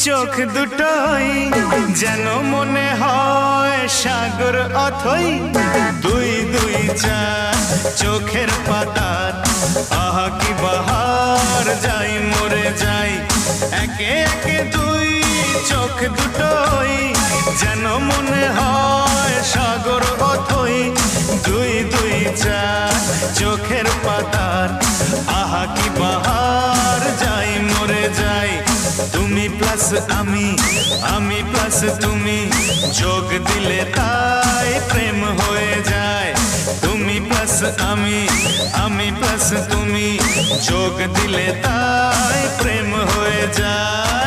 চোখ দুটোই যেন মনে হয় সাগর অথই দুই দুই চার চোখের পাতার আহা কি বাহার যাই মরে যাই একে একে দুই চোখ দুটোই যেন মনে হয় সাগর অথই দুই দুই চার চোখের পাতার আহা কি বাহার যাই মরে যাই তুমি প্লাস আমি প্লাস তুমি যোগ দিলে তাই প্রেম হয়ে যায় তুমি প্লাস আমি প্লাস তুমি যোগ দিলে তাই প্রেম হয়ে যায়